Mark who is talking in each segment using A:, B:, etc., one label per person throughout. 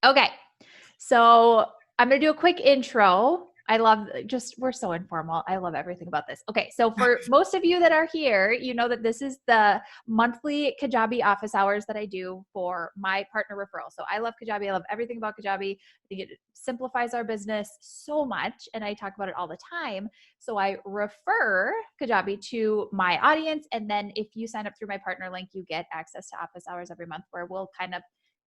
A: Okay. So I'm going to do a quick intro. We're so informal. I love everything about this. Okay. So for most of you that are here, you know that this is the monthly Kajabi office hours that I do for my partner referral. So I love Kajabi. I love everything about Kajabi. I think it simplifies our business so much. And I talk about it all the time. So I refer Kajabi to my audience. And then if you sign up through my partner link, you get access to office hours every month where we'll kind of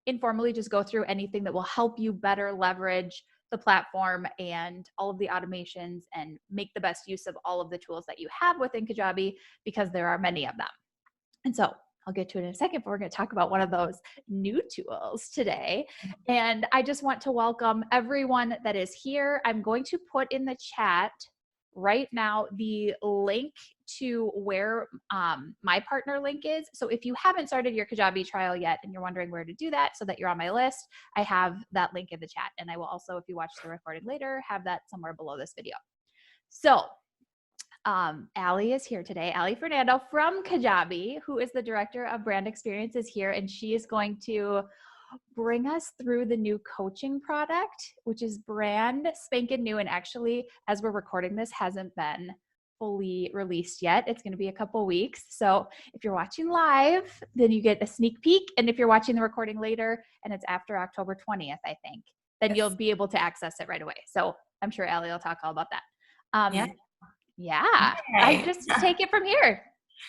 A: informally just go through anything that will help you better leverage the platform and all of the automations and make the best use of all of the tools that you have within Kajabi because there are many of them. And so I'll get to it in a second, but we're going to talk about one of those new tools today. And I just want to welcome everyone that is here. I'm going to put in the chat right now the link to where my partner link is. So if you haven't started your Kajabi trial yet and you're wondering where to do that so that you're on my list, I have that link in the chat. And I will also, if you watch the recording later, have that somewhere below this video. So Allie is here today. Allie Fernando from Kajabi, who is the director of brand experience, is here, and she is going to bring us through the new coaching product, which is brand spanking new. And actually, as we're recording this, hasn't been fully released yet. It's going to be a couple weeks. So if you're watching live, then you get a sneak peek. And if you're watching the recording later and it's after October 20th, I think, then you'll be able to access it right away. So I'm sure Allie will talk all about that. Yeah. I just take it from here.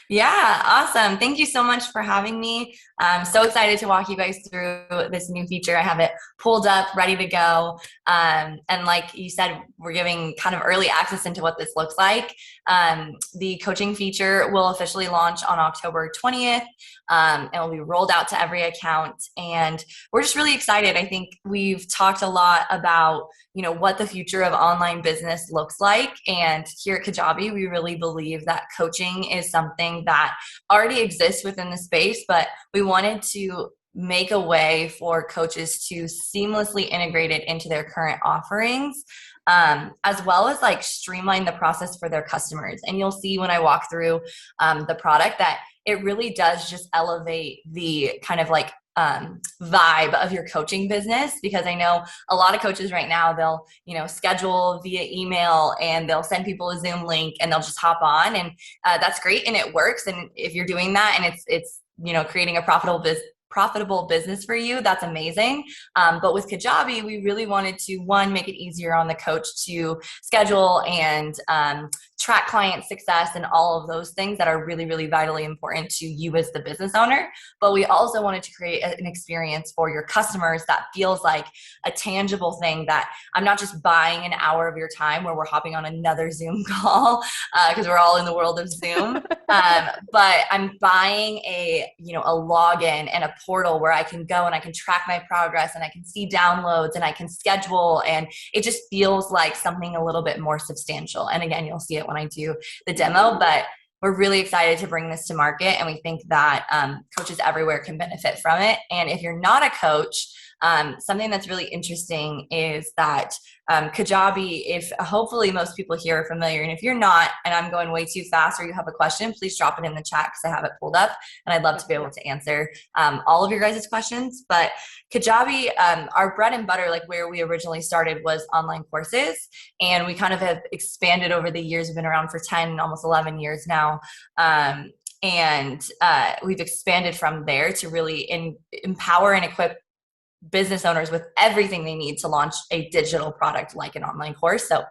B: Yeah, awesome. Thank you so much for having me. I'm so excited to walk you guys through this new feature. I have it pulled up, ready to go. And like you said, we're giving kind of early access into what this looks like. The coaching feature will officially launch on October 20th. And will be rolled out to every account. And we're just really excited. I think we've talked a lot about, what the future of online business looks like. And here at Kajabi, we really believe that coaching is something that already exists within the space, but we wanted to make a way for coaches to seamlessly integrate it into their current offerings, as well as like streamline the process for their customers. And you'll see when I walk through the product that it really does just elevate the kind of like vibe of your coaching business, because I know a lot of coaches right now, they'll, schedule via email and they'll send people a Zoom link and they'll just hop on, and that's great and it works. And if you're doing that and it's creating a profitable business for you, that's amazing. But with Kajabi, we really wanted to, one, make it easier on the coach to schedule and track client success and all of those things that are really, really vitally important to you as the business owner. But we also wanted to create an experience for your customers that feels like a tangible thing, that I'm not just buying an hour of your time where we're hopping on another Zoom call because we're all in the world of Zoom. But I'm buying a login and a portal where I can go and I can track my progress and I can see downloads and I can schedule, and it just feels like something a little bit more substantial. And again, you'll see it when I do the demo, but we're really excited to bring this to market, and we think that coaches everywhere can benefit from it. And if you're not a coach, something that's really interesting is that Kajabi, if hopefully most people here are familiar, and if you're not, and I'm going way too fast or you have a question, please drop it in the chat because I have it pulled up and I'd love to be able to answer all of your guys' questions. But Kajabi, our bread and butter, like where we originally started, was online courses, and we kind of have expanded over the years. We've been around for 10, almost 11 years now. And we've expanded from there to really empower and equip business owners with everything they need to launch a digital product like an online course. So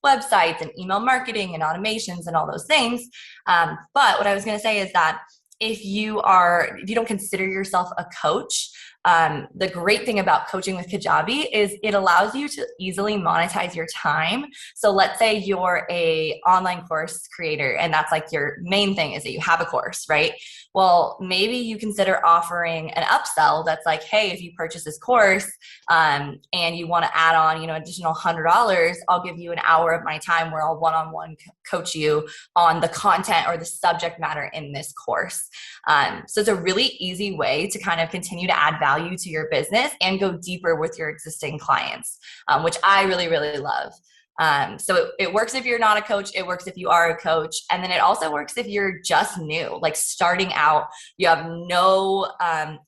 B: websites and email marketing and automations and all those things. But what I was going to say is that if you don't consider yourself a coach, the great thing about coaching with Kajabi is it allows you to easily monetize your time. So let's say you're a online course creator and that's like your main thing is that you have a course, right? Well, maybe you consider offering an upsell that's like, hey, if you purchase this course and you want to add on, additional $100, I'll give you an hour of my time where I'll one-on-one coach you on the content or the subject matter in this course. So it's a really easy way to kind of continue to add value to your business and go deeper with your existing clients, which I really, really love. So it works if you're not a coach, it works if you are a coach. And then it also works if you're just new, like starting out, you have no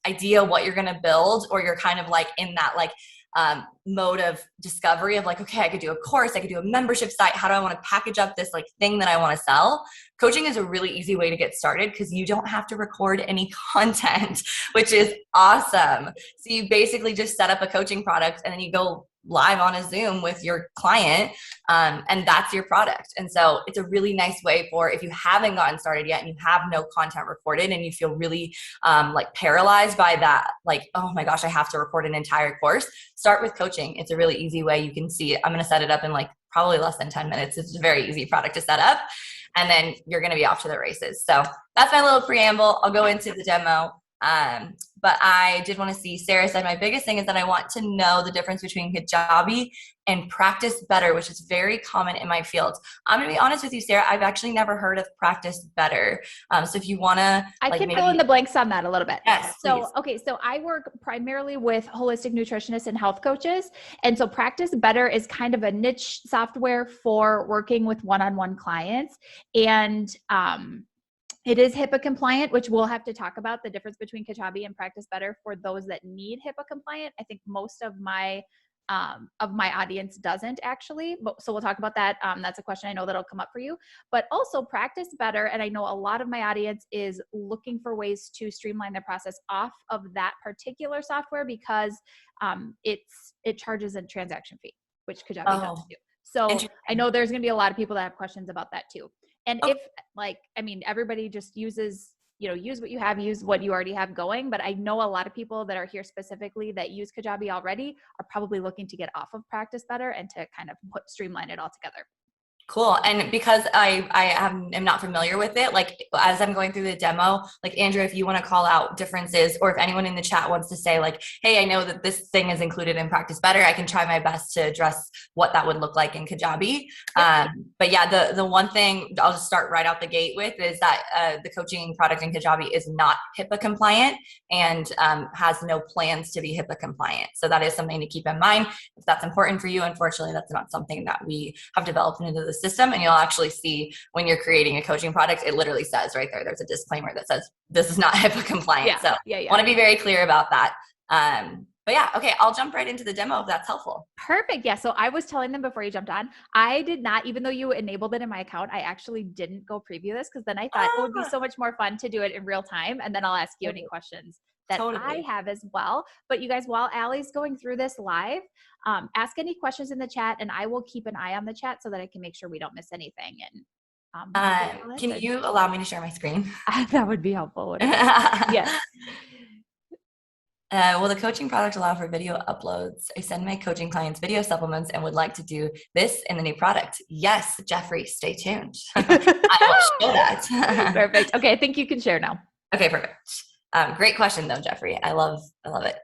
B: idea what you're going to build, or you're kind of like in that like mode of discovery of like, okay, I could do a course, I could do a membership site. How do I want to package up this like thing that I want to sell? Coaching is a really easy way to get started because you don't have to record any content, which is awesome. So you basically just set up a coaching product and then you go live on a Zoom with your client, and that's your product. And so it's a really nice way for if you haven't gotten started yet and you have no content recorded and you feel really like paralyzed by that, like, oh my gosh, I have to record an entire course. Start with coaching. It's a really easy way. You can see I'm going to set it up in like probably less than 10 minutes. It's a very easy product to set up, and then you're going to be off to the races. So that's my little preamble. I'll go into the demo. But I did want to see, Sarah said, my biggest thing is that I want to know the difference between Kajabi and practice better, which is very common in my field. I'm going to be honest with you, Sarah, I've actually never heard of practice better. So if you want to,
A: I can fill in the blanks on that a little bit.
B: Yes,
A: so,
B: please.
A: Okay. So I work primarily with holistic nutritionists and health coaches. And so practice better is kind of a niche software for working with one-on-one clients. And, it is HIPAA compliant, which we'll have to talk about the difference between Kajabi and Practice Better for those that need HIPAA compliant. I think most of my audience doesn't actually, but so we'll talk about that. That's a question I know that'll come up for you, but also Practice Better. And I know a lot of my audience is looking for ways to streamline the process off of that particular software because it charges a transaction fee, which Kajabi doesn't do. So I know there's going to be a lot of people that have questions about that too. And if like, I mean, everybody just uses, use what you have, use what you already have going. But I know a lot of people that are here specifically that use Kajabi already are probably looking to get off of Practice Better and to kind of streamline it all together.
B: Cool. And because I am not familiar with it, like as I'm going through the demo, like Andrea, if you want to call out differences, or if anyone in the chat wants to say like, hey, I know that this thing is included in Practice Better, I can try my best to address what that would look like in Kajabi. But yeah, the one thing I'll just start right out the gate with is that the coaching product in Kajabi is not HIPAA compliant and has no plans to be HIPAA compliant. So that is something to keep in mind. If that's important for you, unfortunately, that's not something that we have developed into the system. And you'll actually see when you're creating a coaching product, it literally says right there, there's a disclaimer that says this is not HIPAA compliant. So want to be very clear about that. But yeah, okay, I'll jump right into the demo if that's helpful.
A: Perfect. Yeah. So I was telling them before you jumped on, I did not, even though you enabled it in my account, I actually didn't go preview this because then I thought it would be so much more fun to do it in real time. And then I'll ask you any questions that I have as well. But you guys, while Allie's going through this live, ask any questions in the chat and I will keep an eye on the chat so that I can make sure we don't miss anything. And
B: can you allow me to share my screen?
A: That would be helpful. Yes.
B: Will the coaching product allow for video uploads? I send my coaching clients video supplements and would like to do this in the new product. Yes, Jeffrey, stay tuned. I will show that.
A: Perfect. Okay, I think you can share now.
B: Okay, perfect. Great question though, Jeffrey. I love it.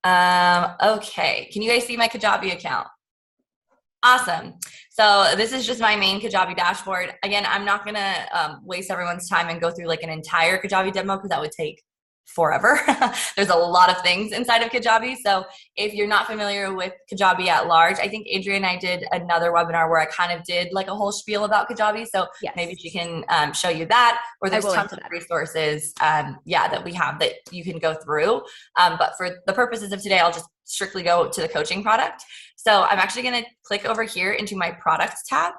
B: Okay, can you guys see my Kajabi account? Awesome. So this is just my main Kajabi dashboard. Again, I'm not gonna waste everyone's time and go through like an entire Kajabi demo because that would take forever. There's a lot of things inside of Kajabi. So if you're not familiar with Kajabi at large, I think Andrea and I did another webinar where I kind of did like a whole spiel about Kajabi. So maybe she can show you that, or there's tons of resources that we have that you can go through. But for the purposes of today, I'll just strictly go to the coaching product. So I'm actually going to click over here into my products tab.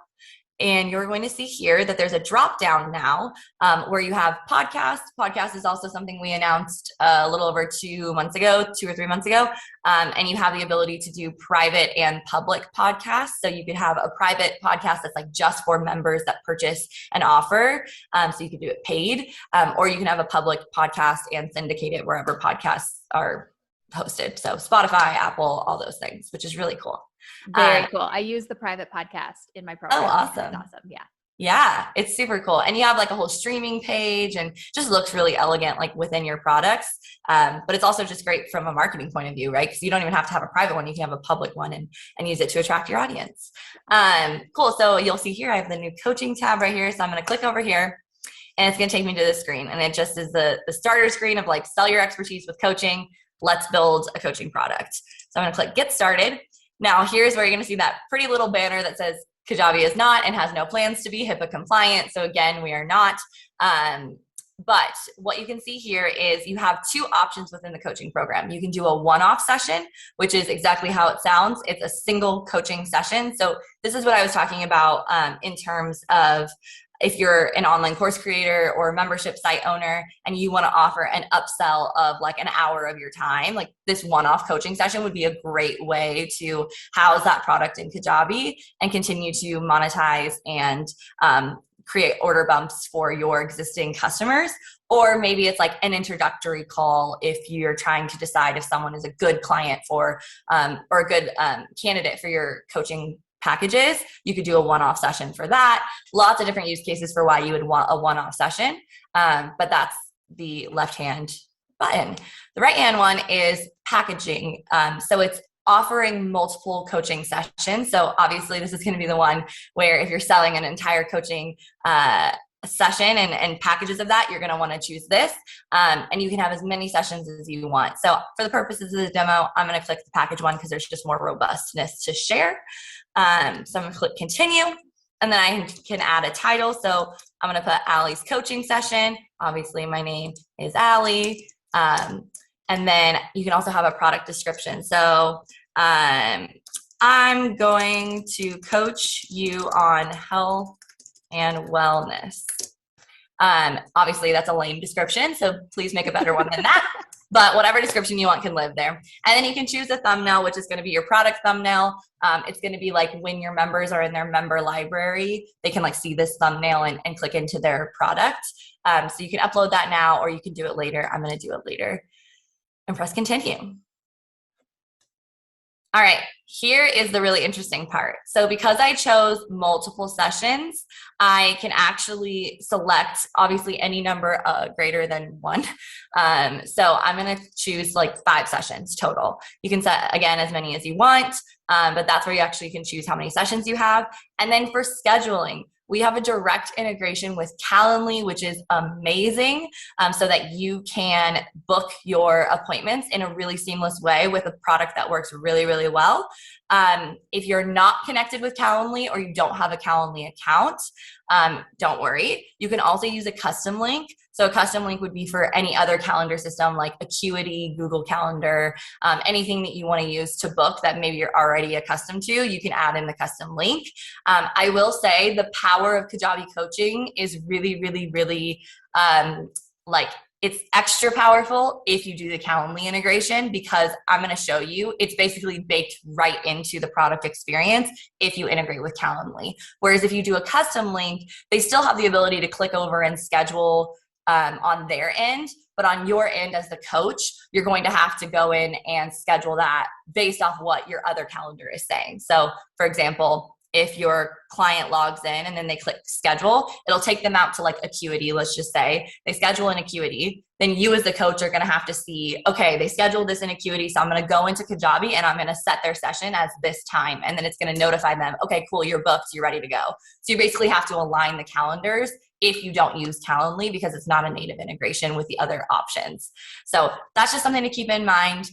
B: And you're going to see here that there's a drop down now where you have podcast. Podcast is also something we announced a little over 2 or 3 months ago. And you have the ability to do private and public podcasts. So you could have a private podcast that's like just for members that purchase an offer. So you could do it paid, or you can have a public podcast and syndicate it wherever podcasts are hosted. So Spotify, Apple, all those things, which is really cool.
A: Very cool. I use the private podcast in my program.
B: Oh, awesome.
A: It's awesome. Yeah.
B: Yeah, it's super cool. And you have like a whole streaming page and just looks really elegant like within your products. But it's also just great from a marketing point of view, right? Because you don't even have to have a private one. You can have a public one and use it to attract your audience. Cool. So you'll see here, I have the new coaching tab right here. So I'm going to click over here and it's going to take me to the screen. And it just is the starter screen of like, sell your expertise with coaching. Let's build a coaching product. So I'm going to click get started. Now here's where you're going to see that pretty little banner that says Kajabi is not and has no plans to be HIPAA compliant. So again, we are not. But what you can see here is you have two options within the coaching program. You can do a one-off session, which is exactly how it sounds. It's a single coaching session. So this is what I was talking about in terms of if you're an online course creator or a membership site owner and you want to offer an upsell of like an hour of your time, like this one-off coaching session would be a great way to house that product in Kajabi and continue to monetize and create order bumps for your existing customers. Or maybe it's like an introductory call if you're trying to decide if someone is a good client for or a good candidate for your coaching packages. You could do a one-off session for that. Lots of different use cases for why you would want a one-off session. But that's the left-hand button. The right-hand one is packaging. So it's offering multiple coaching sessions. So obviously this is going to be the one where if you're selling an entire coaching session and packages of that, you're going to want to choose this. And you can have as many sessions as you want. So for the purposes of the demo, I'm going to click the package one because there's just more robustness to share. So I'm going to click continue, and then I can add a title. So I'm going to put Allie's coaching session. Obviously my name is Allie. And then you can also have a product description. So I'm going to coach you on health and wellness. Obviously that's a lame description, so please make a better one than that. But whatever description you want can live there. And then you can choose a thumbnail, which is going to be your product thumbnail. It's going to be like when your members are in their member library, they can like see this thumbnail and click into their product. So you can upload that now, or you can do it later. I'm going to do it later. And press continue. All right, here is the really interesting part. So because I chose multiple sessions, I can actually select obviously any number greater than one. So I'm going to choose like 5 sessions total. You can set again as many as you want, but that's where you actually can choose how many sessions you have. And then for scheduling, we have a direct integration with Calendly, which is amazing, so that you can book your appointments in a really seamless way with a product that works really, really well. If you're not connected with Calendly or you don't have a Calendly account, don't worry. You can also use a custom link. So a custom link would be for any other calendar system like Acuity, Google Calendar, anything that you want to use to book that maybe you're already accustomed to, you can add in the custom link. I will say the power of Kajabi coaching is really, really, really it's extra powerful if you do the Calendly integration, because I'm going to show you it's basically baked right into the product experience if you integrate with Calendly. Whereas if you do a custom link, they still have the ability to click over and schedule on their end, but on your end as the coach, you're going to have to go in and schedule that based off what your other calendar is saying. So for example, if your client logs in and then they click schedule, it'll take them out to like Acuity, let's just say. They schedule in Acuity, then you as the coach are going to have to see, okay, they scheduled this in Acuity, so I'm going to go into Kajabi and I'm going to set their session as this time. And then it's going to notify them, okay, cool, you're booked, you're ready to go. So you basically have to align the calendars if you don't use Calendly, because it's not a native integration with the other options. So that's just something to keep in mind.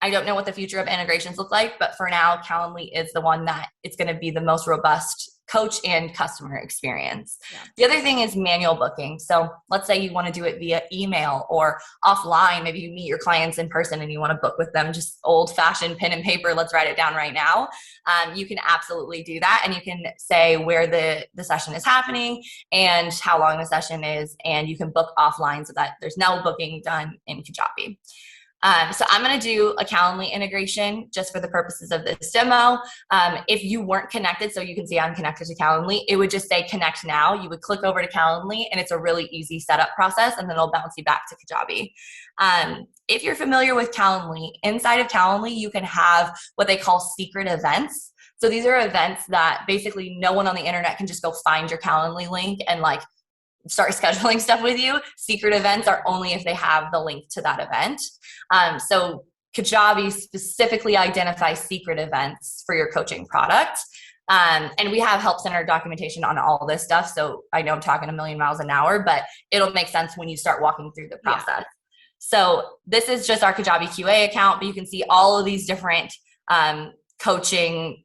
B: I don't know what the future of integrations look like, but for now, Calendly is the one that it's going to be the most robust coach and customer experience. Yeah. The other thing is manual booking. So let's say you want to do it via email or offline. Maybe you meet your clients in person and you want to book with them, just old fashioned pen and paper. Let's write it down right now. You can absolutely do that. And you can say where the session is happening and how long the session is. And you can book offline so that there's no booking done in Kajabi. So I'm going to do a Calendly integration just for the purposes of this demo. If you weren't connected, so you can see I'm connected to Calendly, it would just say connect now. You would click over to Calendly and it's a really easy setup process, and then it'll bounce you back to Kajabi. If you're familiar with Calendly, inside of Calendly, you can have what they call secret events. So these are events that basically no one on the internet can just go find your Calendly link and like start scheduling stuff with you. Secret events are only if they have the link to that event. So Kajabi specifically identifies secret events for your coaching product. And we have Help Center documentation on all this stuff. So I know I'm talking a million miles an hour, but it'll make sense when you start walking through the process. Yeah. So this is just our Kajabi QA account, but you can see all of these different coaching,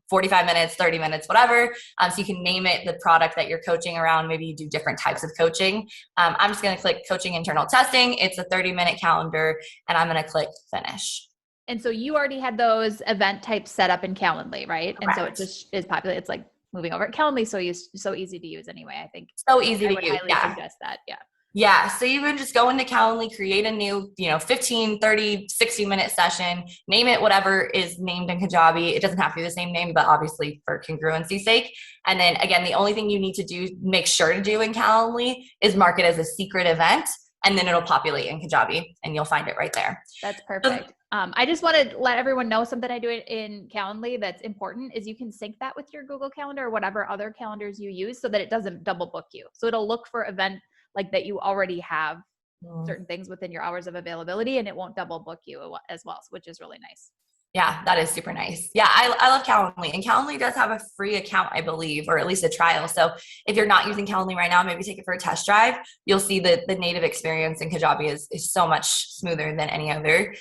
B: 45 minutes, 30 minutes, whatever. So you can name it the product that you're coaching around. Maybe you do different types of coaching. I'm just going to click coaching internal testing. It's a 30-minute calendar, and I'm going to click finish.
A: And so you already had those event types set up in Calendly, right?
B: Correct.
A: And so it just is popular. It's like moving over. Calendly so easy to use anyway, I think.
B: So easy
A: I
B: to
A: would
B: use.
A: highly suggest that. Yeah.
B: Yeah. So you would just go into Calendly, create a new, 15, 30, 60-minute session, name it whatever is named in Kajabi. It doesn't have to be the same name, but obviously for congruency's sake. And then again, the only thing you need to do, make sure to do in Calendly is mark it as a secret event, and then it'll populate in Kajabi and you'll find it right there.
A: That's perfect. I just want to let everyone know something I do in Calendly that's important is you can sync that with your Google Calendar or whatever other calendars you use so that it doesn't double book you. So it'll look for event like that you already have certain things within your hours of availability, and it won't double book you as well, which is really nice.
B: Yeah, that is super nice. Yeah, I love Calendly, and Calendly does have a free account, I believe, or at least a trial. So if you're not using Calendly right now, maybe take it for a test drive. You'll see the native experience in Kajabi is so much smoother than any other.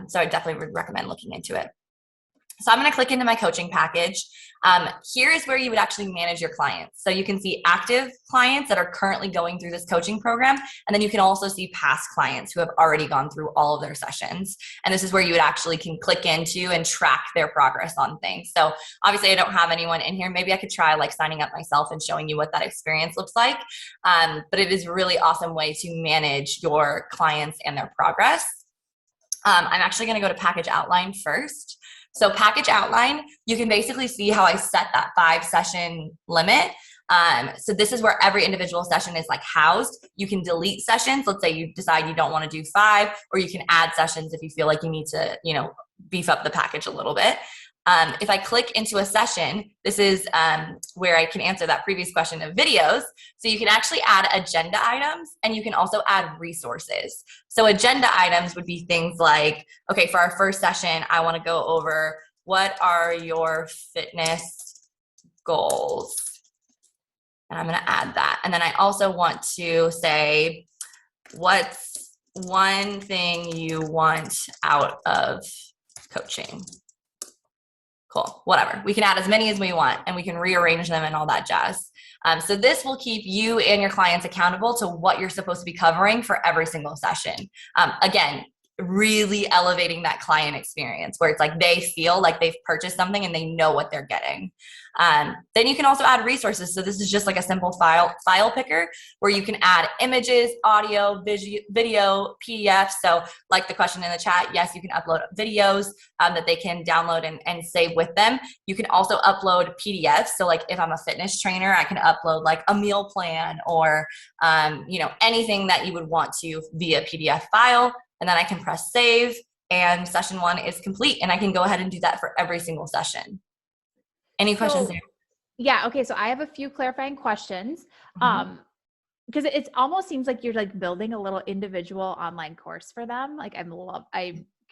B: So I definitely would recommend looking into it. So I'm going to click into my coaching package. Here is where you would actually manage your clients. So you can see active clients that are currently going through this coaching program. And then you can also see past clients who have already gone through all of their sessions. And this is where you would actually can click into and track their progress on things. So obviously I don't have anyone in here. Maybe I could try like signing up myself and showing you what that experience looks like. But it is a really awesome way to manage your clients and their progress. I'm actually going to go to package outline first. So package outline, you can basically see how I set that 5-session limit. So this is where every individual session is like housed. You can delete sessions. Let's say you decide you don't want to do 5, or you can add sessions if you feel like you need to, beef up the package a little bit. If I click into a session, this is where I can answer that previous question of videos. So you can actually add agenda items, and you can also add resources. So agenda items would be things like, okay, for our first session, I want to go over what are your fitness goals? And I'm going to add that. And then I also want to say, what's one thing you want out of coaching? Cool, whatever. We can add as many as we want, and we can rearrange them and all that jazz. So this will keep you and your clients accountable to what you're supposed to be covering for every single session. Again, really elevating that client experience where it's like they feel like they've purchased something and they know what they're getting. Then you can also add resources. So this is just like a simple file picker where you can add images, audio, video, PDFs. So like the question in the chat, yes, you can upload videos that they can download and save with them. You can also upload PDFs. So like if I'm a fitness trainer, I can upload like a meal plan or anything that you would want to via PDF file. And then I can press save, and session 1 is complete. And I can go ahead and do that for every single session. Any questions there?
A: Yeah. Okay. So I have a few clarifying questions. Because it almost seems like you're like building a little individual online course for them. Like I'm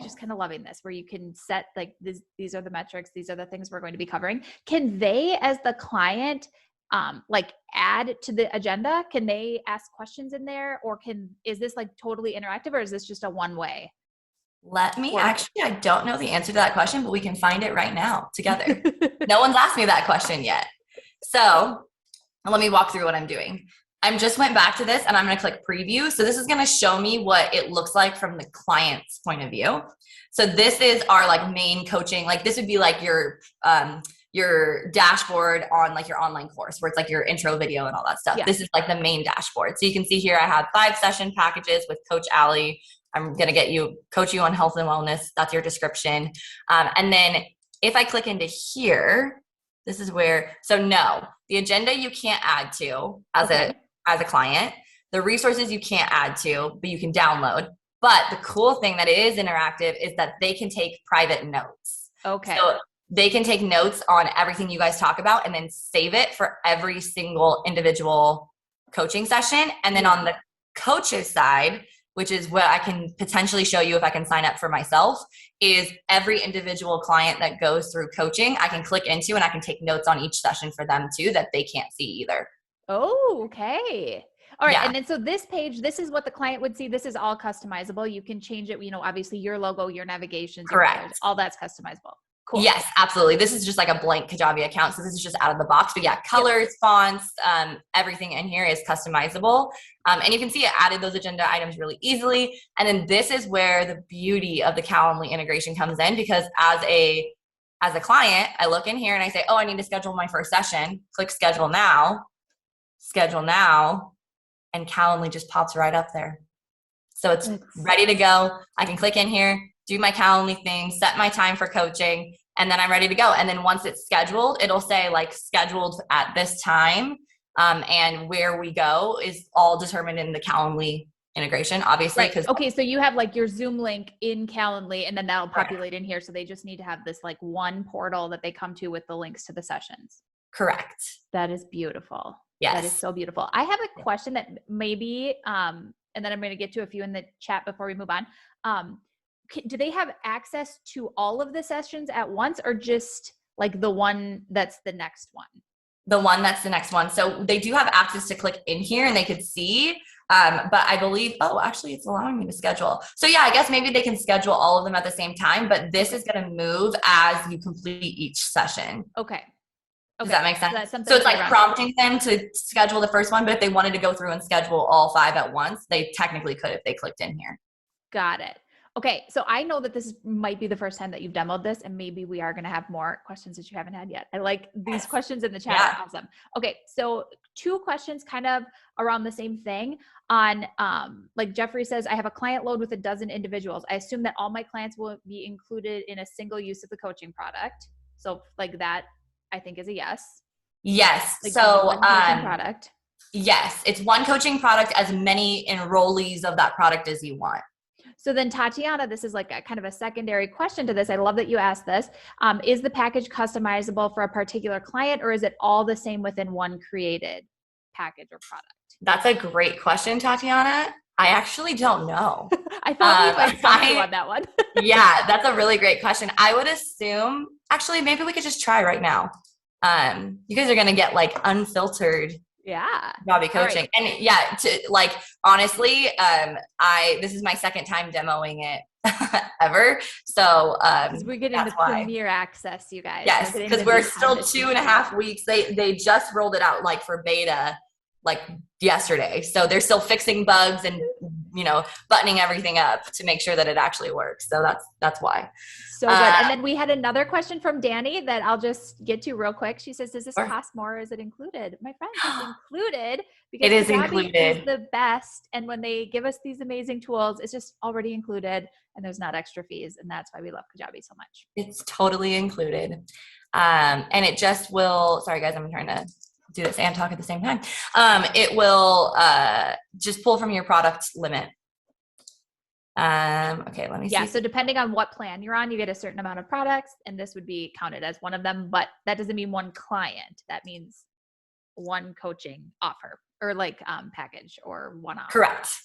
A: just kind of loving this, where you can set like these are the metrics, these are the things we're going to be covering. Can they, as the client, like add to the agenda? Can they ask questions in there, or is this like totally interactive, or is this just a one way?
B: I don't know the answer to that question, but we can find it right now together. No one's asked me that question yet. So let me walk through what I'm doing. I just went back to this and I'm going to click preview. So this is going to show me what it looks like from the client's point of view. So this is our like main coaching. Like this would be like your dashboard on like your online course where it's like your intro video and all that stuff. Yeah. This is like the main dashboard. So you can see here I have 5-session packages with Coach Allie. I'm going to coach you on health and wellness. That's your description. And then if I click into here, this is where, so no, the agenda you can't add to as a client. The resources you can't add to, but you can download. But the cool thing that it is interactive is that they can take private notes.
A: Okay.
B: So they can take notes on everything you guys talk about and then save it for every single individual coaching session. And then on the coach's side, which is what I can potentially show you if I can sign up for myself, is every individual client that goes through coaching, I can click into and I can take notes on each session for them too that they can't see either.
A: Oh, okay. All right. Yeah. And then so this page, this is what the client would see. This is all customizable. You can change it, obviously your logo, your navigations,
B: correct.
A: All that's customizable. Cool.
B: Yes, absolutely. This is just like a blank Kajabi account. So this is just out of the box. But yeah, colors, fonts, everything in here is customizable. And you can see it added those agenda items really easily. And then this is where the beauty of the Calendly integration comes in, because as a client, I look in here and I say, oh, I need to schedule my first session. Click schedule now, and Calendly just pops right up there. So it's ready to go. I can click in here, do my Calendly thing, set my time for coaching, and then I'm ready to go. And then once it's scheduled, it'll say like scheduled at this time. And where we go is all determined in the Calendly integration, obviously.
A: Right. Okay. So you have like your Zoom link in Calendly, and then that'll populate in here. So they just need to have this like one portal that they come to with the links to the sessions.
B: Correct.
A: That is beautiful.
B: Yes.
A: That is so beautiful. I have a question that maybe, and then I'm going to get to a few in the chat before we move on. Do they have access to all of the sessions at once, or just like the one that's the next one?
B: The one that's the next one. So they do have access to click in here and they could see, but I believe, actually it's allowing me to schedule. So yeah, I guess maybe they can schedule all of them at the same time, but this is going to move as you complete each session.
A: Okay.
B: Does that make sense? So it's like prompting them to schedule the first one, but if they wanted to go through and schedule all 5 at once, they technically could if they clicked in here.
A: Got it. Okay. So I know that this might be the first time that you've demoed this, and maybe we are going to have more questions that you haven't had yet. I like these questions in the chat. Are awesome. Okay. So 2 questions kind of around the same thing on, like Jeffrey says, I have a client load with 12 individuals. I assume that all my clients will be included in a single use of the coaching product. So like that, I think is a yes.
B: Yes.
A: Like
B: so,
A: product.
B: Yes, it's one coaching product, as many enrollees of that product as you want.
A: So then Tatiana, this is like a kind of a secondary question to this. I love that you asked this. Is the package customizable for a particular client, or is it all the same within one created package or product?
B: That's a great question, Tatiana. I actually don't know.
A: I thought we might talk you on that one.
B: Yeah, that's a really great question. I would assume, actually, maybe we could just try right now. You guys are going to get like unfiltered Kajabi coaching. Right. And yeah, honestly, this is my second time demoing it ever. So
A: we're getting the premier access, you guys.
B: Yes, because we're still 2.5 weeks. They just rolled it out like for beta like yesterday. So they're still fixing bugs and, buttoning everything up to make sure that it actually works. So that's why.
A: So good. And then we had another question from Danny that I'll just get to real quick. She says, does this cost more or is it included? My friend, it's included, because
B: it is
A: Kajabi
B: included.
A: Is the best. And when they give us these amazing tools, it's just already included and there's not extra fees. And that's why we love Kajabi so much.
B: It's totally included. And it just will, sorry guys, I'm trying to do this and talk at the same time. It will just pull from your product limit. Okay, let me see.
A: Yeah, so depending on what plan you're on, you get a certain amount of products, and this would be counted as one of them, but that doesn't mean one client. That means one coaching offer or like package or one offer.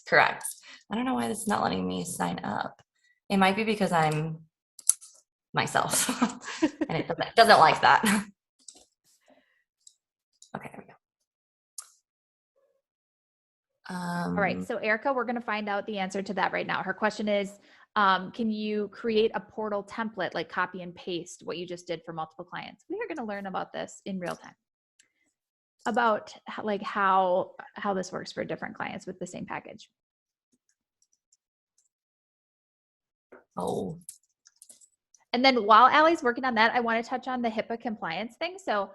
B: Correct. I don't know why this is not letting me sign up. It might be because I'm myself and it doesn't like that. Okay, there we go.
A: All right. So Erica, we're going to find out the answer to that right now. Her question is, can you create a portal template, like copy and paste what you just did for multiple clients? We are going to learn about this in real time, about like how this works for different clients with the same package.
B: Oh.
A: And then while Allie's working on that, I want to touch on the HIPAA compliance thing. So,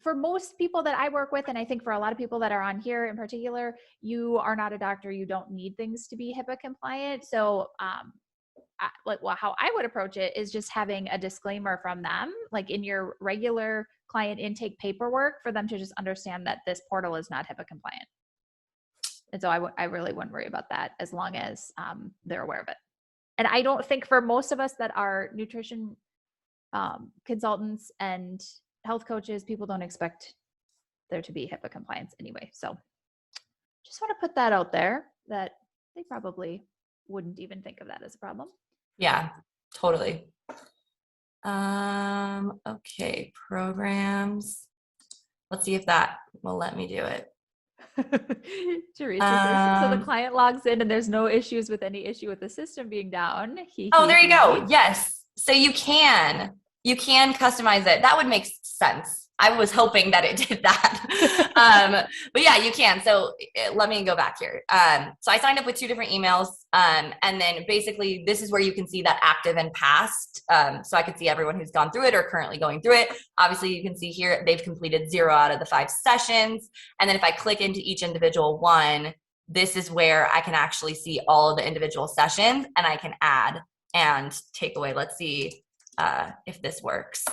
A: for most people that I work with, and I think for a lot of people that are on here in particular, you are not a doctor. You don't need things to be HIPAA compliant. So how I would approach it is just having a disclaimer from them, like in your regular client intake paperwork, for them to just understand that this portal is not HIPAA compliant. And so I really wouldn't worry about that as long as they're aware of it. And I don't think for most of us that are nutrition consultants and health coaches, people don't expect there to be HIPAA compliance anyway. So just want to put that out there, that they probably wouldn't even think of that as a problem.
B: Yeah, totally. Okay, programs. Let's see if that will let me do it.
A: Teresa says, so the client logs in and there's no issues with any issue with the system being down.
B: Oh, there you go. Yes. So you can customize it. That would make sense. I was hoping that it did that. But yeah, you can. So let me go back here. So I signed up with 2 different emails. And then basically this is where you can see that active and past. So I could see everyone who's gone through it or currently going through it. Obviously you can see here, they've completed 0 out of the 5 sessions. And then if I click into each individual one, this is where I can actually see all of the individual sessions and I can add and take away. Let's see if this works.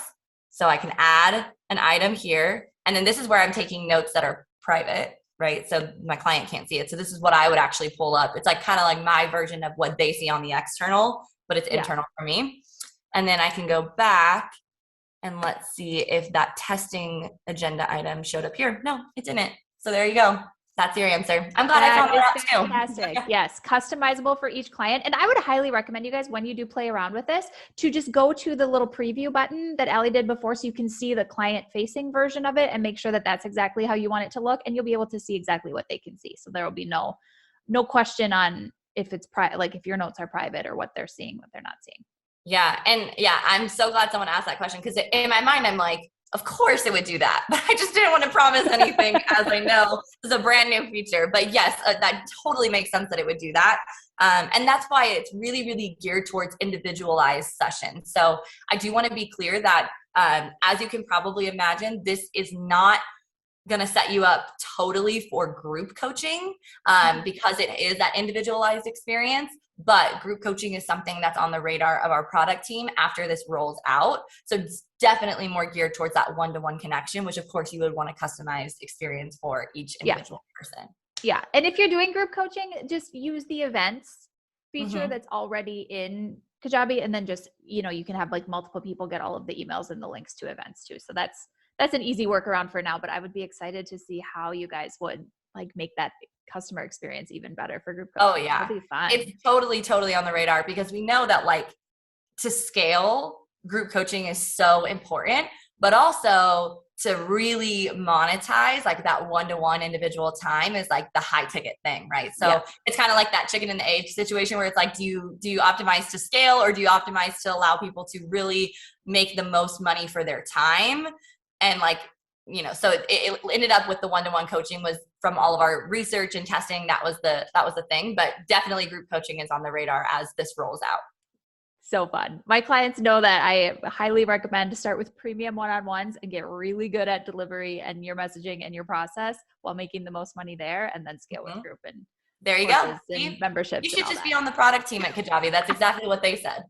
B: So I can add an item here. And then this is where I'm taking notes that are private, right? So my client can't see it. So this is what I would actually pull up. It's like kind of like my version of what they see on the external, but it's internal for me. And then I can go back and let's see if that testing agenda item showed up here. No, it didn't. So there you go. That's your answer. I'm glad I found that out too.
A: Fantastic. Yes. Customizable for each client. And I would highly recommend you guys, when you do play around with this, to just go to the little preview button that Allie did before so you can see the client facing version of it and make sure that that's exactly how you want it to look. And you'll be able to see exactly what they can see. So there will be no question on if it's like if your notes are private or what they're seeing, what they're not seeing.
B: Yeah. And yeah, I'm so glad someone asked that question because in my mind, I'm like, of course it would do that, but I just didn't want to promise anything as I know this is a brand new feature. But yes, that totally makes sense that it would do that. And that's why it's really, really geared towards individualized sessions. So I do want to be clear that as you can probably imagine, this is not going to set you up totally for group coaching because it is that individualized experience. But group coaching is something that's on the radar of our product team after this rolls out. So it's definitely more geared towards that one-to-one connection, which of course you would want a customized experience for each individual person.
A: Yeah. And if you're doing group coaching, just use the events feature that's already in Kajabi. And then just, you can have like multiple people get all of the emails and the links to events too. So that's an easy workaround for now, but I would be excited to see how you guys would like make that customer experience even better for group coaching.
B: Oh yeah.
A: It'll be fun.
B: It's totally on the radar because we know that like to scale, group coaching is so important, but also to really monetize like that one-to-one individual time is like the high ticket thing, right? So it's kind of like that chicken and the egg situation where it's like, do you optimize to scale or do you optimize to allow people to really make the most money for their time? And like, so it ended up with the one-to-one coaching was from all of our research and testing. That was the thing, but definitely group coaching is on the radar as this rolls out.
A: So fun. My clients know that I highly recommend to start with premium one-on-ones and get really good at delivery and your messaging and your process while making the most money there, and then scale with group and
B: there you go.
A: And memberships.
B: You should just be on the product team at Kajabi. That's exactly what they said.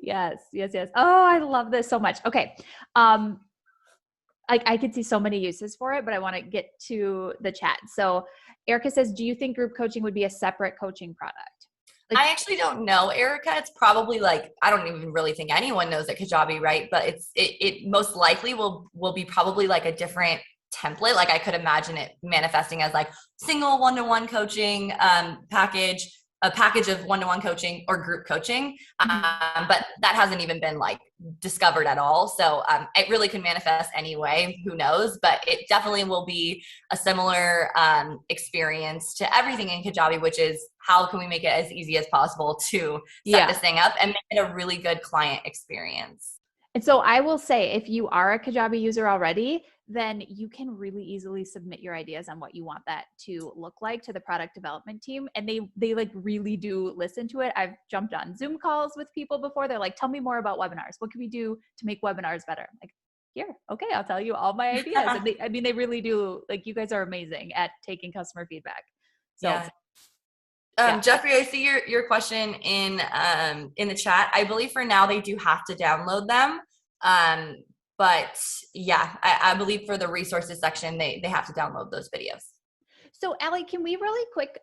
A: Yes. Oh, I love this so much. Okay. I could see so many uses for it, but I want to get to the chat. So Erica says, do you think group coaching would be a separate coaching product?
B: Like, I actually don't know, Erica. It's probably like, I don't even really think anyone knows at Kajabi, right? But it most likely will be probably like a different template. Like I could imagine it manifesting as like single one-to-one coaching package, a package of one-to-one coaching or group coaching. But that hasn't even been like discovered at all. So it really could manifest anyway, who knows, but it definitely will be a similar experience to everything in Kajabi, which is how can we make it as easy as possible to set this thing up and make it a really good client experience.
A: And so I will say, if you are a Kajabi user already, then you can really easily submit your ideas on what you want that to look like to the product development team. And they like really do listen to it. I've jumped on Zoom calls with people before. They're like, tell me more about webinars. What can we do to make webinars better? I'm like, here, okay, I'll tell you all my ideas. And they really do. Like, you guys are amazing at taking customer feedback. So
B: Jeffrey, I see your question in the chat. I believe for now they do have to download them. But yeah, I believe for the resources section, they have to download those videos.
A: So Allie, can we really quick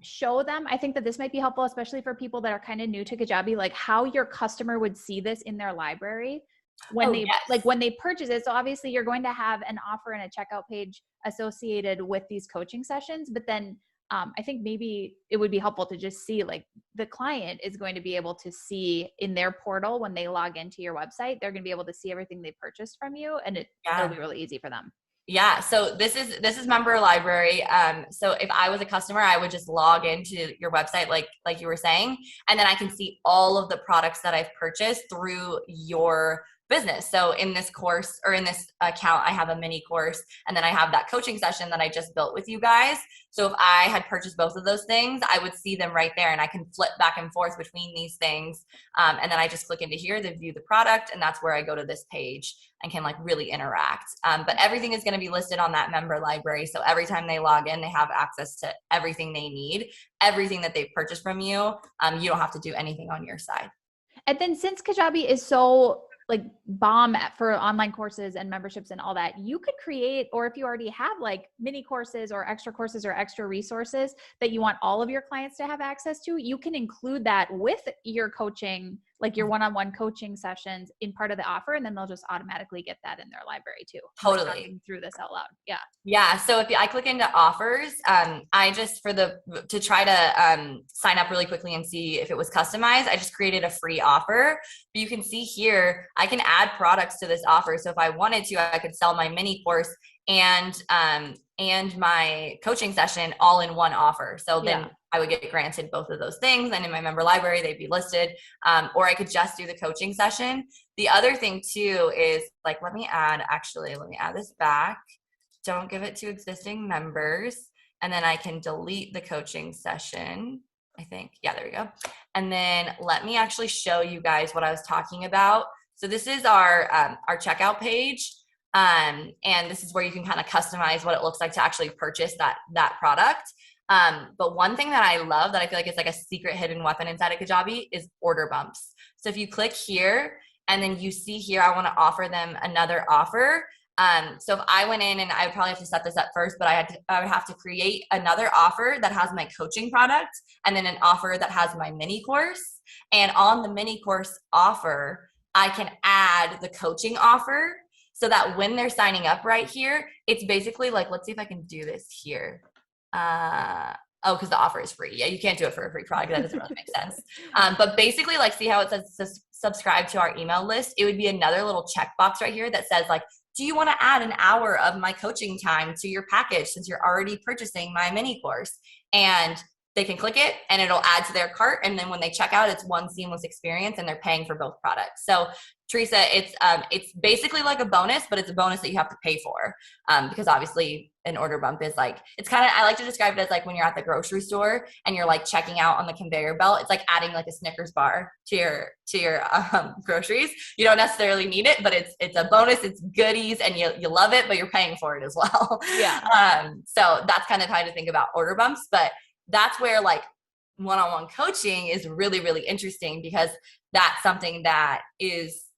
A: show them? I think that this might be helpful, especially for people that are kind of new to Kajabi, like how your customer would see this in their library when when they purchase it. So obviously you're going to have an offer and a checkout page associated with these coaching sessions, but then I think maybe it would be helpful to just see like the client is going to be able to see in their portal when they log into your website, they're going to be able to see everything they purchased from you, and it'll be really easy for them.
B: Yeah, so this is member library. So if I was a customer, I would just log into your website, like you were saying, and then I can see all of the products that I've purchased through your business. So in this course or in this account, I have a mini course, and then I have that coaching session that I just built with you guys. So if I had purchased both of those things, I would see them right there, and I can flip back and forth between these things. And then I just click into here to view the product, and that's where I go to this page and can like really interact. But everything is going to be listed on that member library. So every time they log in, they have access to everything they need, everything that they've purchased from you. You don't have to do anything on your side.
A: And then since Kajabi is so like bomb for online courses and memberships and all that, you could create, or if you already have like mini courses or extra resources that you want all of your clients to have access to, you can include that with your coaching, like your one-on-one coaching sessions in part of the offer. And then they'll just automatically get that in their library too.
B: Totally.
A: Like talking through this out loud. Yeah.
B: Yeah. So if I click into offers, I just to try to sign up really quickly and see if it was customized, I just created a free offer. But you can see here, I can add products to this offer. So if I wanted to, I could sell my mini course and my coaching session all in one offer. So then I would get granted both of those things. And in my member library, they'd be listed. Or I could just do the coaching session. The other thing too is like, let me add this back. Don't give it to existing members. And then I can delete the coaching session, I think. Yeah, there we go. And then let me actually show you guys what I was talking about. So this is our checkout page. And this is where you can kind of customize what it looks like to actually purchase that product. But one thing that I love that I feel like it's like a secret hidden weapon inside of Kajabi is order bumps. So if you click here and then you see here, I want to offer them another offer. So if I went in, and I would probably have to set this up first, but I would have to create another offer that has my coaching product and then an offer that has my mini course. And on the mini course offer, I can add the coaching offer so that when they're signing up right here, it's basically like, let's see if I can do this here. Because the offer is free. Yeah, you can't do it for a free product. That doesn't really make sense. But basically, like, see how it says subscribe to our email list? It would be another little checkbox right here that says like, do you want to add an hour of my coaching time to your package since you're already purchasing my mini course? And they can click it and it'll add to their cart. And then when they check out, it's one seamless experience and they're paying for both products. So Teresa, it's basically like a bonus, but it's a bonus that you have to pay for because obviously an order bump is like, it's kind of, I like to describe it as like when you're at the grocery store and you're like checking out on the conveyor belt. It's like adding like a Snickers bar to your groceries. You don't necessarily need it, but it's a bonus. It's goodies and you love it, but you're paying for it as well.
A: Yeah.
B: So that's kind of how to think about order bumps, but that's where like one-on-one coaching is really, really interesting because that's something that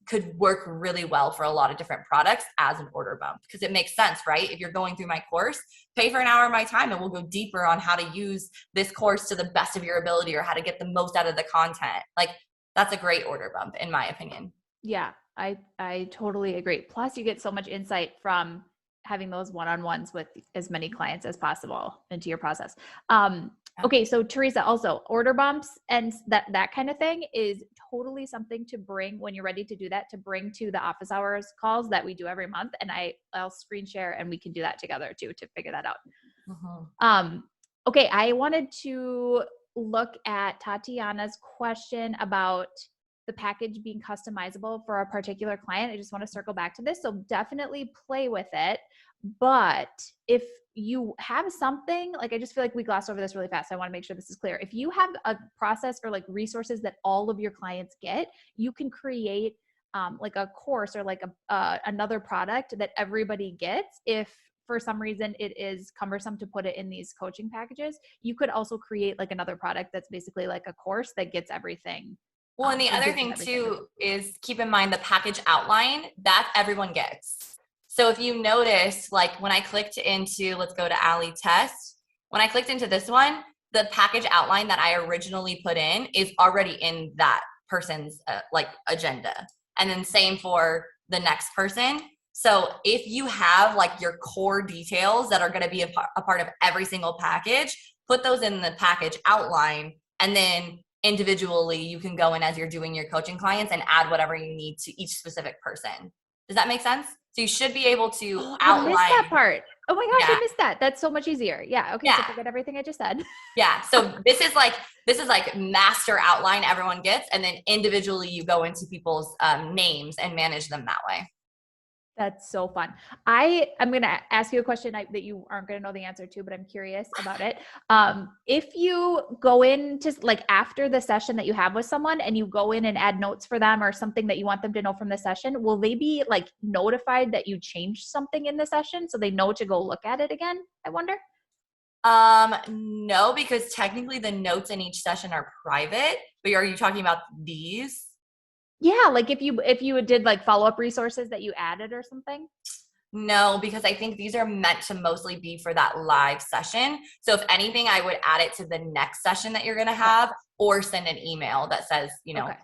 B: could work really well for a lot of different products as an order bump because it makes sense, right? If you're going through my course, pay for an hour of my time and we'll go deeper on how to use this course to the best of your ability or how to get the most out of the content. Like that's a great order bump in my opinion.
A: Yeah, I totally agree. Plus you get so much insight from having those one-on-ones with as many clients as possible into your process. Okay. So Teresa, also order bumps and that kind of thing is totally something to bring when you're ready to do that, to bring to the office hours calls that we do every month. And I'll screen share and we can do that together too, to figure that out.
B: Mm-hmm.
A: Okay. I wanted to look at Tatiana's question about the package being customizable for a particular client. I just want to circle back to this. So definitely play with it. But if you have something, like I just feel like we glossed over this really fast. I want to make sure this is clear. If you have a process or like resources that all of your clients get, you can create like a course or like another product that everybody gets. If for some reason it is cumbersome to put it in these coaching packages, you could also create like another product that's basically like a course that gets everything.
B: Well, and the other thing too is keep in mind the package outline that everyone gets. So if you notice, like when I clicked into, let's go to Ali Test, when I clicked into this one, the package outline that I originally put in is already in that person's like agenda. And then same for the next person. So if you have like your core details that are going to be a part of every single package, put those in the package outline and then individually you can go in as you're doing your coaching clients and add whatever you need to each specific person. Does that make sense? So you should be able to
A: Oh, I
B: outline.
A: missed that part. Oh my gosh,
B: Yeah.
A: I missed that. That's so much easier. Yeah. Okay. So
B: Yeah.
A: forget everything I just said.
B: Yeah. So this is like master outline everyone gets. And then individually you go into people's names and manage them that way.
A: That's so fun. I'm going to ask you a question that you aren't going to know the answer to, but I'm curious about it. If you go into like after the session that you have with someone and you go in and add notes for them or something that you want them to know from the session, will they be like notified that you changed something in the session so they know to go look at it again? I wonder.
B: No, because technically the notes in each session are private, but are you talking about these?
A: Yeah, like if you did like follow-up resources that you added or something?
B: No, because I think these are meant to mostly be for that live session. So if anything, I would add it to the next session that you're going to have or send an email that says,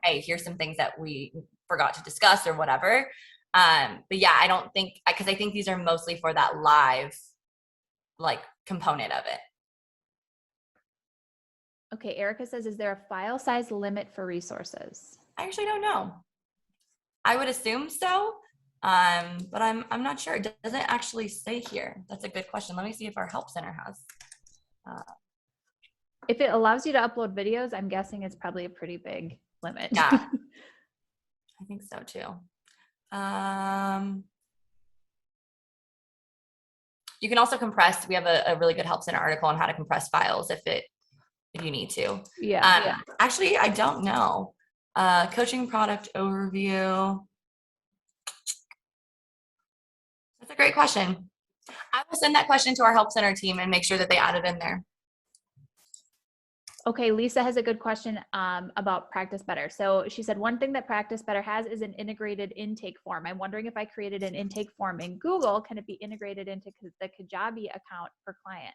B: hey, here's some things that we forgot to discuss or whatever. But yeah, I don't think, because I think these are mostly for that live like component of it.
A: Okay, Erica says, is there a file size limit for resources?
B: I actually don't know. I would assume so, but I'm not sure. It doesn't actually say here. That's a good question. Let me see if our help center has.
A: If it allows you to upload videos, I'm guessing it's probably a pretty big limit.
B: Yeah, I think so too. You can also compress. We have a really good help center article on how to compress files if you need to.
A: Yeah.
B: Actually, I don't know. Coaching product overview. That's a great question. I will send that question to our help center team and make sure that they add it in there.
A: Okay, Lisa has a good question about Practice Better. So she said, one thing that Practice Better has is an integrated intake form. I'm wondering if I created an intake form in Google, can it be integrated into the Kajabi account for client?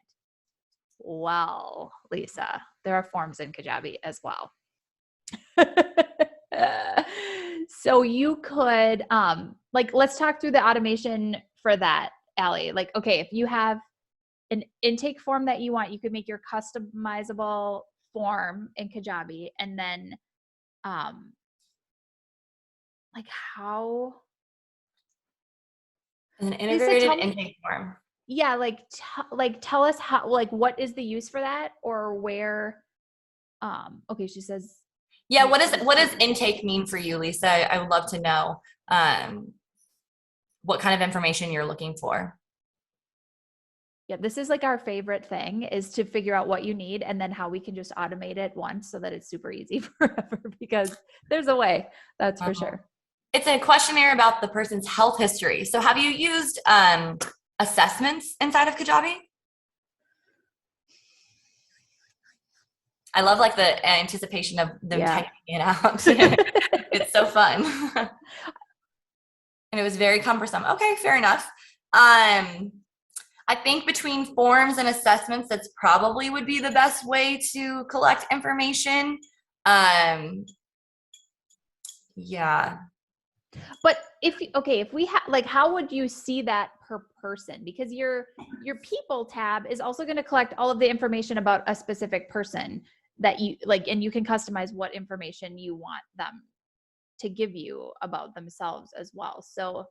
A: Well, Lisa, there are forms in Kajabi as well. So you could, let's talk through the automation for that, Allie. Like, okay, if you have an intake form that you want, you could make your customizable form in Kajabi, and then like how
B: an integrated
A: Lisa,
B: intake form.
A: Yeah, tell us how, like, what is the use for that, or where? Okay, she says.
B: Yeah, what does intake mean for you, Lisa? I would love to know what kind of information you're looking for.
A: Yeah, this is like our favorite thing, is to figure out what you need and then how we can just automate it once so that it's super easy forever, because there's a way, that's for sure.
B: It's a questionnaire about the person's health history. So have you used assessments inside of Kajabi? I love like the anticipation of them typing it out. It's so fun. And it was very cumbersome. Okay, fair enough. I think between forms and assessments, that's probably would be the best way to collect information. Yeah.
A: But if we have, like, how would you see that per person? Because your people tab is also going to collect all of the information about a specific person that you like, and you can customize what information you want them to give you about themselves as well. So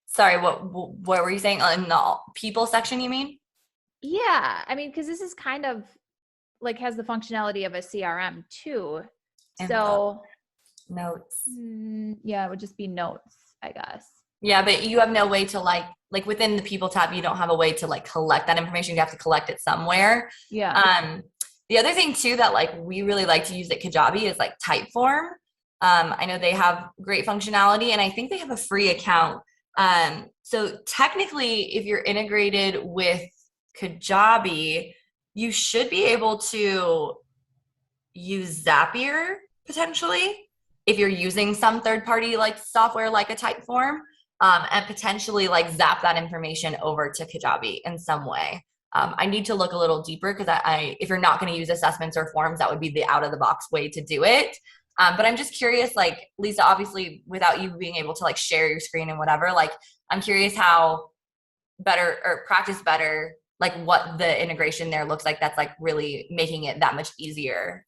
B: sorry, what were you saying in the people section, you mean?
A: Yeah, I mean, because this is kind of like has the functionality of a CRM too. So
B: notes.
A: Yeah, it would just be notes, I guess.
B: Yeah, but you have no way to like within the people tab, you don't have a way to like collect that information. You have to collect it somewhere.
A: Yeah.
B: The other thing too that like we really like to use at Kajabi is like Typeform. I know they have great functionality, and I think they have a free account. So technically, if you're integrated with Kajabi, you should be able to use Zapier potentially if you're using some third-party like software like a Typeform, and potentially like zap that information over to Kajabi in some way. I need to look a little deeper, because if you're not going to use assessments or forms, that would be the out-of-the-box way to do it. But I'm just curious, like, Lisa, obviously without you being able to like share your screen and whatever, like I'm curious how better or practice better, like what the integration there looks like that's like really making it that much easier.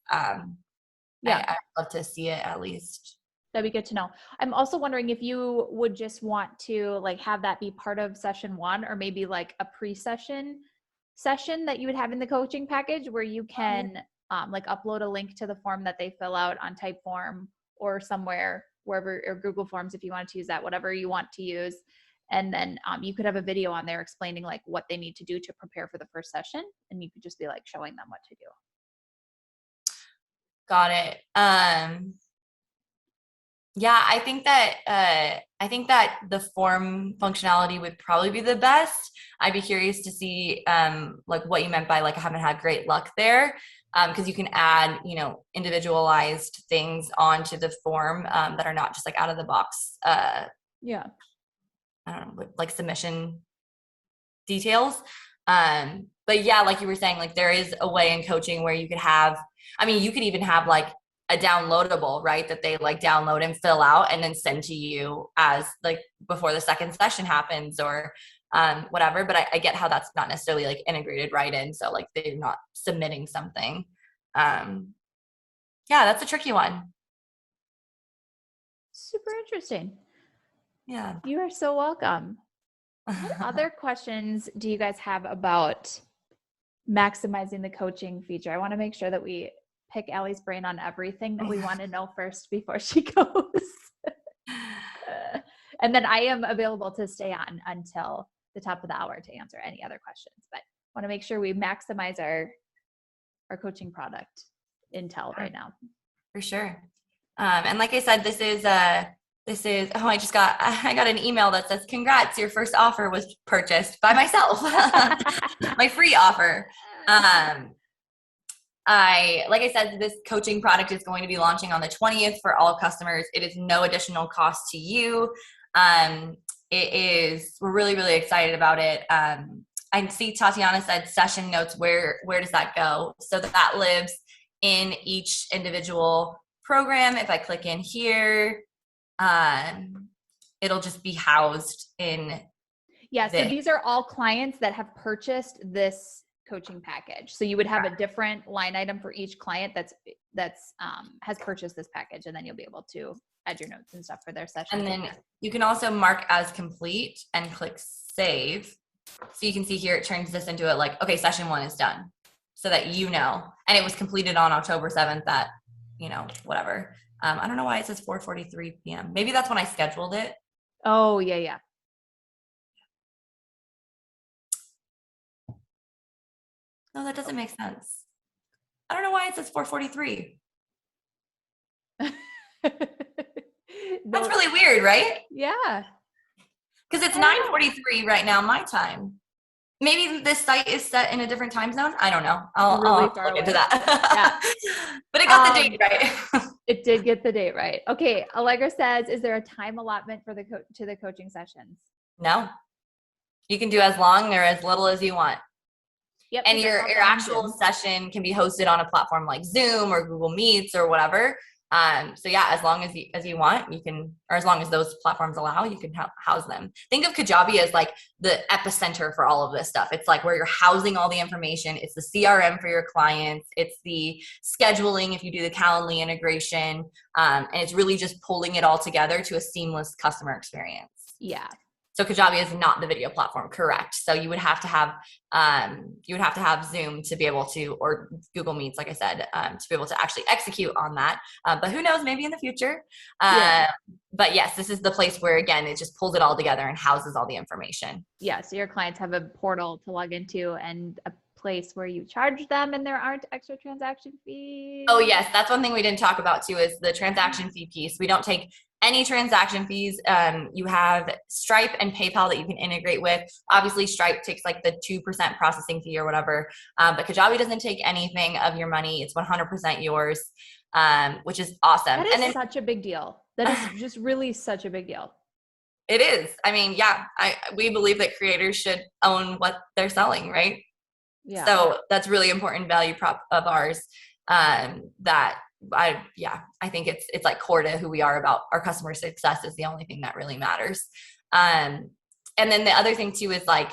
B: Yeah, I'd love to see it at least.
A: That'd be good to know. I'm also wondering if you would just want to like have that be part of session 1, or maybe like a pre-session session that you would have in the coaching package where you can like upload a link to the form that they fill out on Typeform or somewhere, wherever, or Google Forms if you wanted to use that, whatever you want to use. And then you could have a video on there explaining like what they need to do to prepare for the first session. And you could just be like showing them what to do.
B: Got it. Yeah, I think that the form functionality would probably be the best. I'd be curious to see like what you meant by like I haven't had great luck there. Because you can add, you know, individualized things onto the form that are not just like out of the box.
A: Yeah.
B: I don't know, like submission details. But yeah, like you were saying, like there is a way in coaching where you could have, I mean, you could even have like a downloadable, right? That they like download and fill out and then send to you as like before the second session happens or whatever. But I get how that's not necessarily like integrated right in. So like they're not submitting something. Yeah, that's a tricky one.
A: Super interesting.
B: Yeah.
A: You are so welcome. What other questions do you guys have about maximizing the coaching feature? I want to make sure that we pick Allie's brain on everything that we want to know first before she goes. And then I am available to stay on until the top of the hour to answer any other questions, but I want to make sure we maximize our coaching product intel right now.
B: For sure. And like I said, this is oh, I got an email that says, congrats, your first offer was purchased by myself. My free offer. Like I said, this coaching product is going to be launching on the 20th for all customers. It is no additional cost to you. We're really, really excited about it. I see Tatiana said session notes. Where does that go? So that lives in each individual program. If I click in here, it'll just be housed in.
A: Yeah. So these are all clients that have purchased this coaching package. So you would have a different line item for each client that's has purchased this package, and then you'll be able to add your notes and stuff for their session.
B: And then you can also mark as complete and click save. So you can see here, it turns this into it like, okay, session 1 is done, so that you know, and it was completed on October 7th at, you know, whatever. I don't know why it says 4:43 p.m. Maybe that's when I scheduled it.
A: Oh, yeah.
B: No, that doesn't make sense. I don't know why it says 4:43. That's really weird, right?
A: Yeah.
B: Because it's 9:43 right now, my time. Maybe this site is set in a different time zone. I don't know. I'll look into that. Yeah. But it got the date right.
A: It did get the date right. Okay. Allegra says, is there a time allotment for to the coaching sessions?
B: No. You can do as long or as little as you want. Yep. And your actual session can be hosted on a platform like Zoom or Google Meets or whatever. So yeah, as long as you want, you can, or as long as those platforms allow, you can house them. Think of Kajabi as like the epicenter for all of this stuff. It's like where you're housing all the information. It's the CRM for your clients. It's the scheduling if you do the Calendly integration. And it's really just pulling it all together to a seamless customer experience.
A: Yeah.
B: So Kajabi is not the video platform, correct? So you would have to have Zoom to be able to, or Google Meets, like I said, to be able to actually execute on that. But who knows, maybe in the future. But yes, this is the place where, again, it just pulls it all together and houses all the information.
A: Yeah, so your clients have a portal to log into and a place where you charge them and there aren't extra transaction fees.
B: Oh yes, that's one thing we didn't talk about too, is the transaction fee piece. We don't take any transaction fees. You have Stripe and PayPal that you can integrate with. Obviously, Stripe takes like the 2% processing fee or whatever, but Kajabi doesn't take anything of your money. It's 100% yours, which is awesome.
A: That is such a big deal. That is just really such a big deal.
B: It is. I mean, yeah, we believe that creators should own what they're selling, right? Yeah. So that's really important value prop of ours, that I think it's like core to who we are. About our customer success is the only thing that really matters. And then the other thing too is like,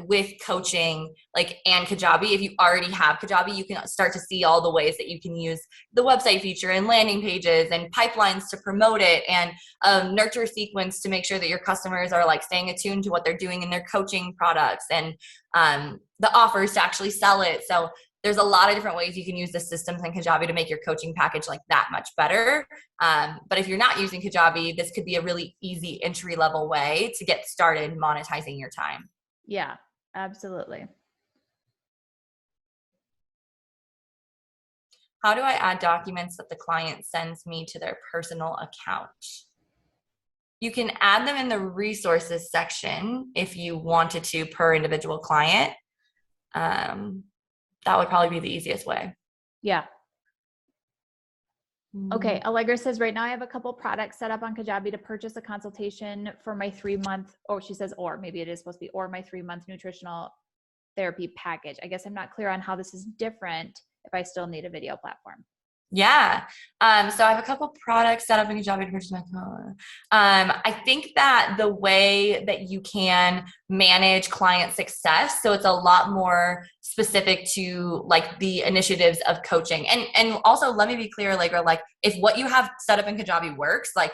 B: with coaching, like, and Kajabi, if you already have Kajabi, you can start to see all the ways that you can use the website feature and landing pages and pipelines to promote it, and nurture sequence to make sure that your customers are like staying attuned to what they're doing in their coaching products, and the offers to actually sell it. So there's a lot of different ways you can use the systems in Kajabi to make your coaching package like that much better. But if you're not using Kajabi, this could be a really easy entry level way to get started monetizing your time.
A: Yeah, absolutely.
B: How do I add documents that the client sends me to their personal account? You can add them in the resources section if you wanted to per individual client. That would probably be the easiest way.
A: Yeah. Okay, Allegra says, right now I have a couple products set up on Kajabi to purchase a consultation for my 3-month, or she says, or maybe it is supposed to be, or my 3-month nutritional therapy package. I guess I'm not clear on how this is different if I still need a video platform.
B: Yeah. So I have a couple products set up in Kajabi to purchase my I think that the way that you can manage client success, so it's a lot more specific to like the initiatives of coaching. And also let me be clear, like if what you have set up in Kajabi works, like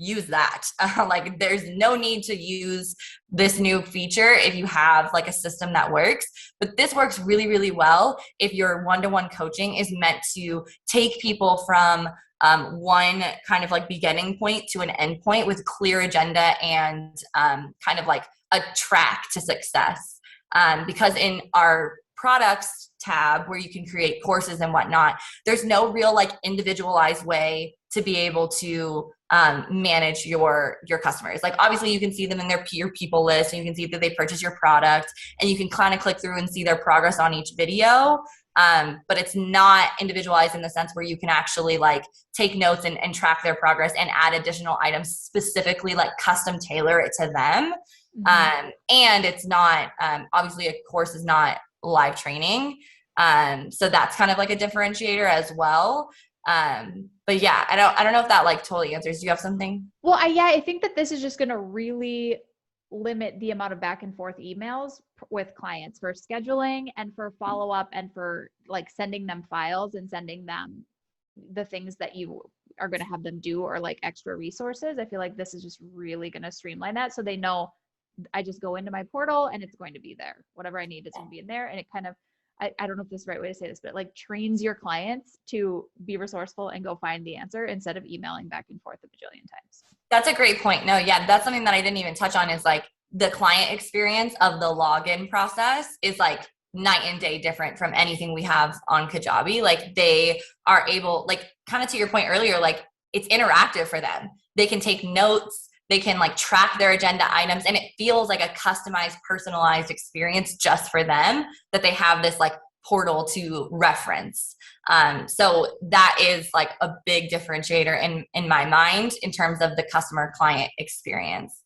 B: use that. Like there's no need to use this new feature if you have like a system that works, but this works really, really well if your one-to-one coaching is meant to take people from one kind of like beginning point to an end point with clear agenda and kind of like a track to success. Because in our products tab where you can create courses and whatnot, there's no real like individualized way to be able to manage your customers. Like obviously you can see them in their peer people list, and you can see that they purchase your product, and you can kind of click through and see their progress on each video. But it's not individualized in the sense where you can actually like take notes and track their progress and add additional items specifically, like custom tailor it to them. Mm-hmm. And it's not, obviously a course is not live training. So that's kind of like a differentiator as well. But yeah, I don't know if that like totally answers. Do you have something?
A: Well, I think that this is just going to really limit the amount of back and forth emails with clients for scheduling and for follow up and for like sending them files and sending them the things that you are going to have them do, or like extra resources. I feel like this is just really going to streamline that, so they know I just go into my portal and it's going to be there. Whatever I need is going to be in there. And it kind of, I don't know if this is the right way to say this, but like trains your clients to be resourceful and go find the answer instead of emailing back and forth a bajillion times.
B: That's a great point. No, yeah, that's something that I didn't even touch on, is like the client experience of the login process is like night and day different from anything we have on Kajabi. Like they are able, like kind of to your point earlier, like it's interactive for them. They can take notes. They can like track their agenda items, and it feels like a customized, personalized experience just for them, that they have this like portal to reference. So that is like a big differentiator in my mind in terms of the customer client experience.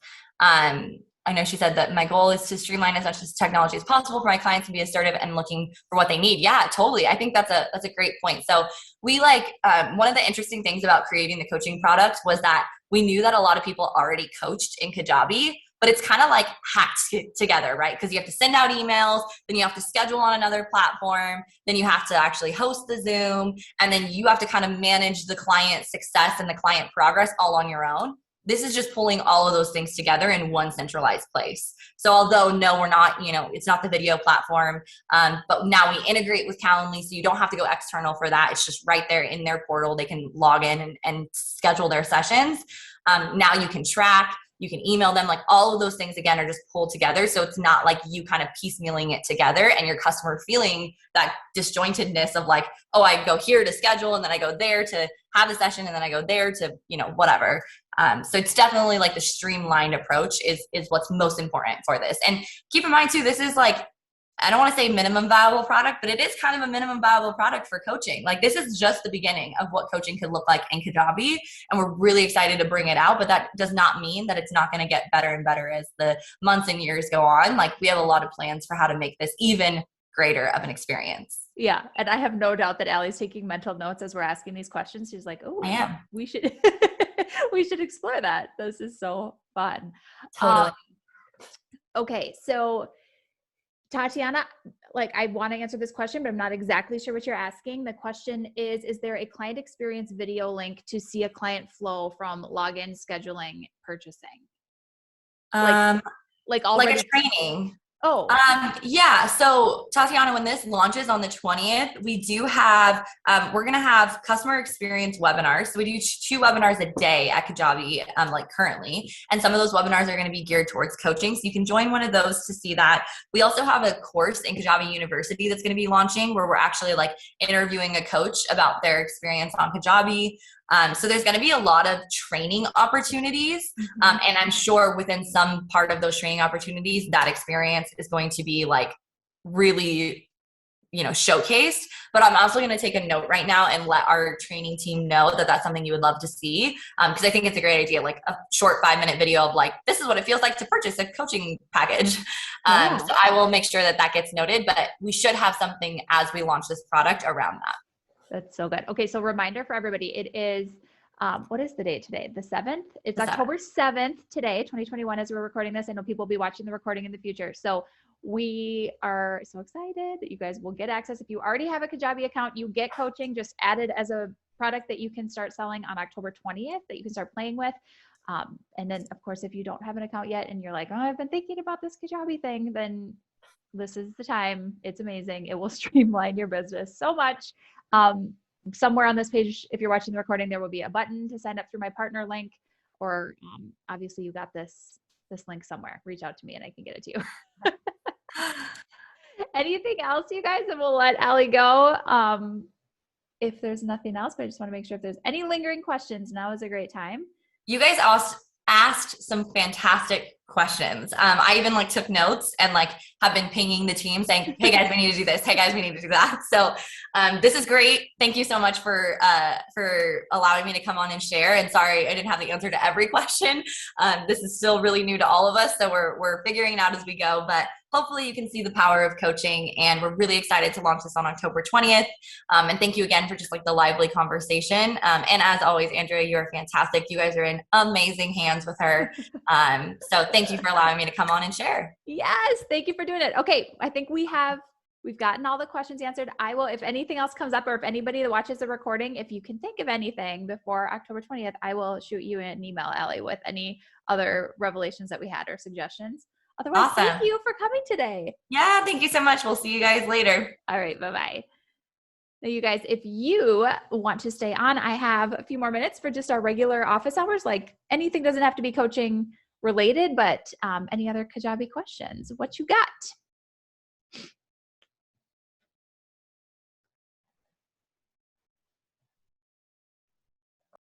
B: I know she said that my goal is to streamline as much as technology as possible for my clients to be assertive and looking for what they need. Yeah, totally. I think that's a great point. So we like, one of the interesting things about creating the coaching product was that we knew that a lot of people already coached in Kajabi, but it's kind of like hacked together, right? Because you have to send out emails, then you have to schedule on another platform, then you have to actually host the Zoom, and then you have to kind of manage the client success and the client progress all on your own. This is just pulling all of those things together in one centralized place. So although no, we're not, it's not the video platform, but now we integrate with Calendly, so you don't have to go external for that. It's just right there in their portal. They can log in and schedule their sessions. Now you can track, you can email them, like all of those things again are just pulled together. So it's not like you kind of piecemealing it together and your customer feeling that disjointedness of like, oh, I go here to schedule, and then I go there to have the session, and then I go there to, whatever. So it's definitely like the streamlined approach is what's most important for this. And keep in mind too, this is like, I don't want to say minimum viable product, but it is kind of a minimum viable product for coaching. Like this is just the beginning of what coaching could look like in Kajabi. And we're really excited to bring it out, but that does not mean that it's not going to get better and better as the months and years go on. Like we have a lot of plans for how to make this even greater of an experience.
A: Yeah. And I have no doubt that Allie's taking mental notes as we're asking these questions. She's like, oh,
B: I am.
A: We should, we should explore that. This is so fun.
B: Totally.
A: Okay. So Tatiana, like I want to answer this question, but I'm not exactly sure what you're asking. The question is there a client experience video link to see a client flow from login, scheduling, purchasing?
B: Um,
A: Like
B: like
A: already.
B: a training.
A: Oh,
B: Yeah. So Tatiana, when this launches on the 20th, we do have, we're going to have customer experience webinars. So we do 2 webinars a day at Kajabi, like currently. And some of those webinars are going to be geared towards coaching. So you can join one of those to see that. We also have a course in Kajabi University that's going to be launching where we're actually like interviewing a coach about their experience on Kajabi. So there's going to be a lot of training opportunities. And I'm sure within some part of those training opportunities, that experience is going to be like really, showcased. But I'm also going to take a note right now and let our training team know that that's something you would love to see. Because I think it's a great idea, like a short 5-minute video of like, this is what it feels like to purchase a coaching package.
A: Yeah.
B: So I will make sure that that gets noted, but we should have something as we launch this product around that.
A: That's so good. Okay, so reminder for everybody, it is, what is the date today? The 7th? It's October 7th today, 2021, as we're recording this. I know people will be watching the recording in the future. So we are so excited that you guys will get access. If you already have a Kajabi account, you get coaching just added as a product that you can start selling on October 20th that you can start playing with. And then, of course, if you don't have an account yet and you're like, oh, I've been thinking about this Kajabi thing, then this is the time. It's amazing. It will streamline your business so much. Somewhere on this page, if you're watching the recording, there will be a button to sign up through my partner link, or obviously you got this link somewhere. Reach out to me and I can get it to you. Anything else, you guys? And we'll let Allie go. If there's nothing else, but I just want to make sure if there's any lingering questions, now is a great time.
B: You guys asked some fantastic questions. I even like took notes and like have been pinging the team saying, hey guys, we need to do this. Hey guys, we need to do that. So this is great. Thank you so much for allowing me to come on and share. And sorry, I didn't have the answer to every question. This is still really new to all of us. So we're figuring it out as we go, but hopefully you can see the power of coaching, and we're really excited to launch this on October 20th. And thank you again for just like the lively conversation. And as always, Andrea, you're fantastic. You guys are in amazing hands with her. So thank you for allowing me to come on and share.
A: Yes. Thank you for doing it. Okay. I think we've gotten all the questions answered. I will, if anything else comes up, or if anybody that watches the recording, if you can think of anything before October 20th, I will shoot you an email, Allie, with any other revelations that we had or suggestions. Otherwise,
B: Awesome.
A: Thank you for coming today.
B: Yeah, thank you so much. We'll see you guys later.
A: All right, bye-bye. Now, you guys, if you want to stay on, I have a few more minutes for just our regular office hours. Like anything doesn't have to be coaching related, but any other Kajabi questions? What you got?